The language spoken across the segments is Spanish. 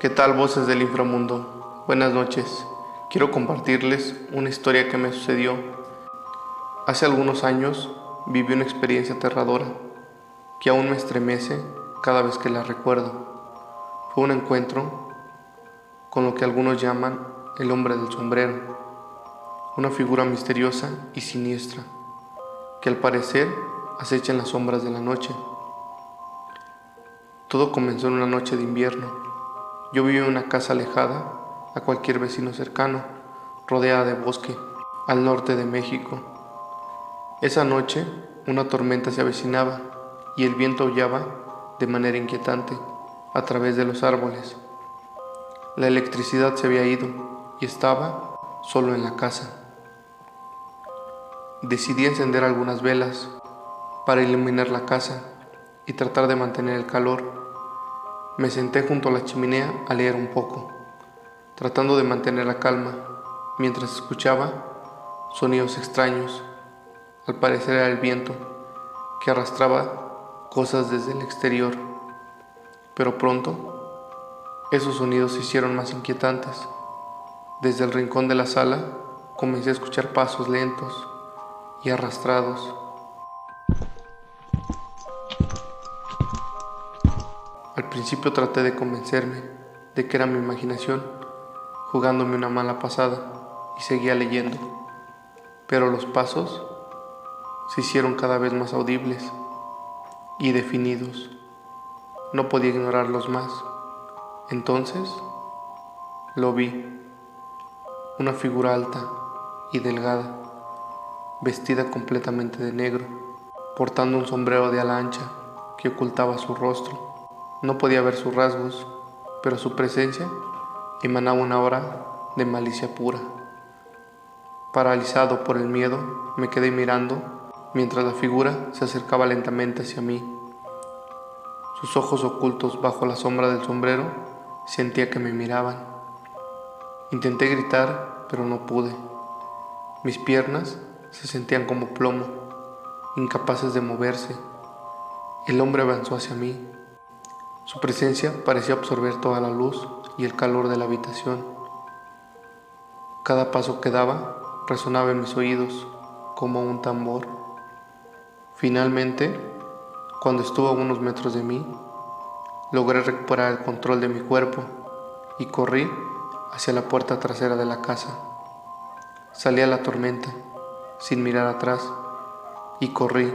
¿Qué tal, voces del inframundo? Buenas noches. Quiero compartirles una historia que me sucedió. Hace algunos años viví una experiencia aterradora que aún me estremece cada vez que la recuerdo. Fue un encuentro con lo que algunos llaman el hombre del sombrero, una figura misteriosa y siniestra que al parecer acecha en las sombras de la noche. Todo comenzó en una noche de invierno. Yo vivía en una casa alejada a cualquier vecino cercano, rodeada de bosque, al norte de México. Esa noche, una tormenta se avecinaba y el viento aullaba de manera inquietante a través de los árboles. La electricidad se había ido y estaba solo en la casa. Decidí encender algunas velas para iluminar la casa y tratar de mantener el calor. Me senté junto a la chimenea a leer un poco, tratando de mantener la calma, mientras escuchaba sonidos extraños. Al parecer era el viento, que arrastraba cosas desde el exterior. Pero pronto, esos sonidos se hicieron más inquietantes. Desde el rincón de la sala, comencé a escuchar pasos lentos y arrastrados. Al principio traté de convencerme de que era mi imaginación, jugándome una mala pasada, y seguía leyendo. Pero los pasos se hicieron cada vez más audibles y definidos. No podía ignorarlos más. Entonces lo vi, una figura alta y delgada, vestida completamente de negro, portando un sombrero de ala ancha que ocultaba su rostro. No podía ver sus rasgos, pero su presencia emanaba una aura de malicia pura. Paralizado por el miedo, me quedé mirando mientras la figura se acercaba lentamente hacia mí. Sus ojos ocultos bajo la sombra del sombrero sentía que me miraban. Intenté gritar, pero no pude. Mis piernas se sentían como plomo, incapaces de moverse. El hombre avanzó hacia mí. Su presencia parecía absorber toda la luz y el calor de la habitación. Cada paso que daba resonaba en mis oídos como un tambor. Finalmente, cuando estuvo a unos metros de mí, logré recuperar el control de mi cuerpo y corrí hacia la puerta trasera de la casa. Salí a la tormenta, sin mirar atrás, y corrí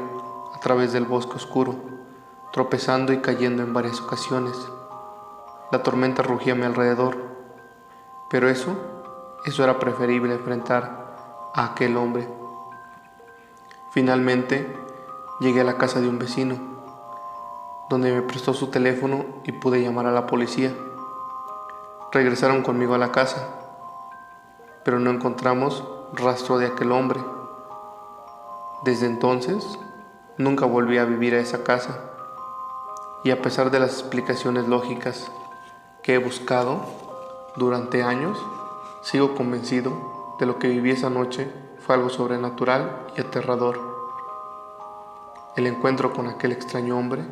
a través del bosque oscuro, tropezando y cayendo en varias ocasiones. La tormenta rugía a mi alrededor, pero eso era preferible enfrentar a aquel hombre. Finalmente, llegué a la casa de un vecino, donde me prestó su teléfono y pude llamar a la policía. Regresaron conmigo a la casa, pero no encontramos rastro de aquel hombre. Desde entonces, nunca volví a vivir a esa casa, y a pesar de las explicaciones lógicas que he buscado durante años, sigo convencido de lo que viví esa noche fue algo sobrenatural y aterrador. El encuentro con aquel extraño hombre,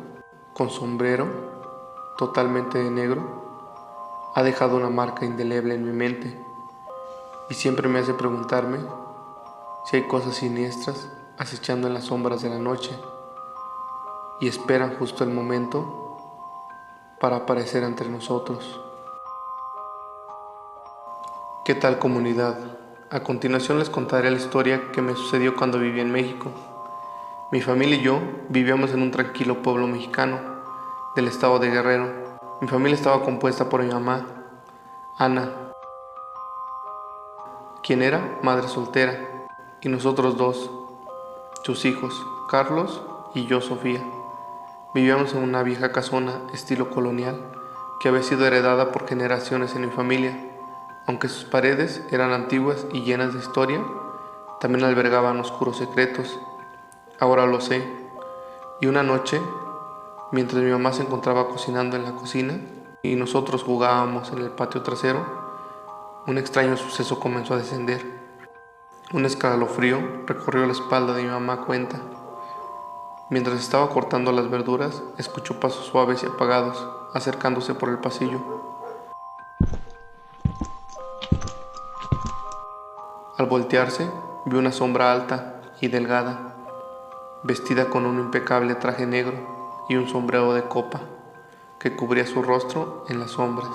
con sombrero, totalmente de negro, ha dejado una marca indeleble en mi mente y siempre me hace preguntarme si hay cosas siniestras acechando en las sombras de la noche y esperan justo el momento para aparecer entre nosotros. ¿Qué tal, comunidad? A continuación les contaré la historia que me sucedió cuando viví en México. Mi familia y yo vivíamos en un tranquilo pueblo mexicano del estado de Guerrero. Mi familia estaba compuesta por mi mamá, Ana, quien era madre soltera, y nosotros dos, sus hijos, Carlos y yo, Sofía. Vivíamos en una vieja casona estilo colonial que había sido heredada por generaciones en mi familia. Aunque sus paredes eran antiguas y llenas de historia, también albergaban oscuros secretos. Ahora lo sé. Y una noche, mientras mi mamá se encontraba cocinando en la cocina y nosotros jugábamos en el patio trasero, un extraño suceso comenzó a descender. Un escalofrío recorrió la espalda de mi mamá cuenta. Mientras estaba cortando las verduras, escuchó pasos suaves y apagados acercándose por el pasillo. Al voltearse, vi una sombra alta y delgada, vestida con un impecable traje negro y un sombrero de copa que cubría su rostro en las sombras.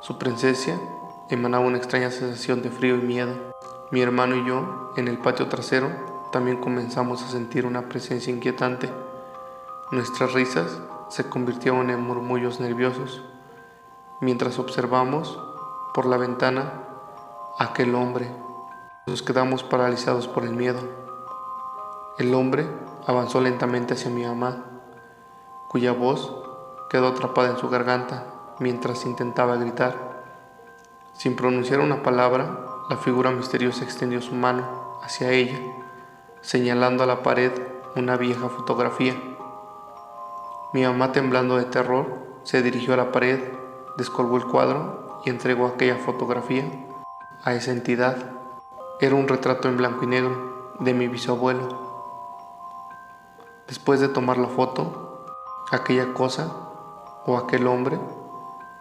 Su presencia emanaba una extraña sensación de frío y miedo. Mi hermano y yo, en el patio trasero, también comenzamos a sentir una presencia inquietante. Nuestras risas se convirtieron en murmullos nerviosos mientras observamos por la ventana a aquel hombre. Nos quedamos paralizados por el miedo. El hombre avanzó lentamente hacia mi mamá, cuya voz quedó atrapada en su garganta mientras intentaba gritar. Sin pronunciar una palabra, la figura misteriosa extendió su mano hacia ella, señalando a la pared una vieja fotografía. Mi mamá, temblando de terror, se dirigió a la pared, descolgó el cuadro y entregó aquella fotografía a esa entidad. Era un retrato en blanco y negro de mi bisabuelo. Después de tomar la foto, aquella cosa o aquel hombre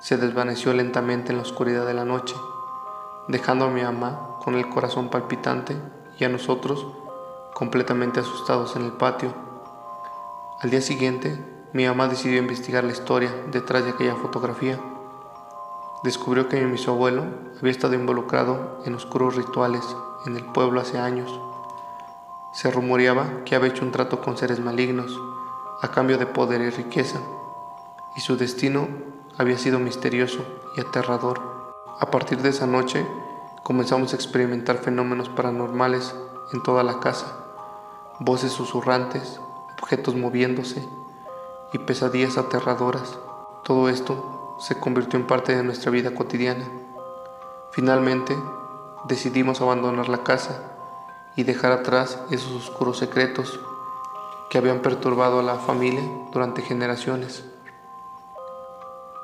se desvaneció lentamente en la oscuridad de la noche, dejando a mi mamá con el corazón palpitante y a nosotros completamente asustados en el patio. Al día siguiente, mi mamá decidió investigar la historia detrás de aquella fotografía. Descubrió que mi bisabuelo había estado involucrado en oscuros rituales en el pueblo hace años. Se rumoreaba que había hecho un trato con seres malignos a cambio de poder y riqueza, y su destino había sido misterioso y aterrador. A partir de esa noche, comenzamos a experimentar fenómenos paranormales en toda la casa, voces susurrantes, objetos moviéndose y pesadillas aterradoras. Todo esto se convirtió en parte de nuestra vida cotidiana. Finalmente, decidimos abandonar la casa y dejar atrás esos oscuros secretos que habían perturbado a la familia durante generaciones.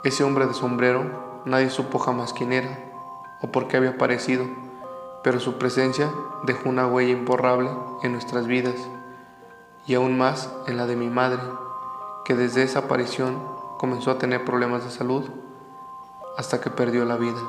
Ese hombre de sombrero, nadie supo jamás quién era o por qué había aparecido, pero su presencia dejó una huella imborrable en nuestras vidas y aún más en la de mi madre, que desde esa aparición comenzó a tener problemas de salud hasta que perdió la vida.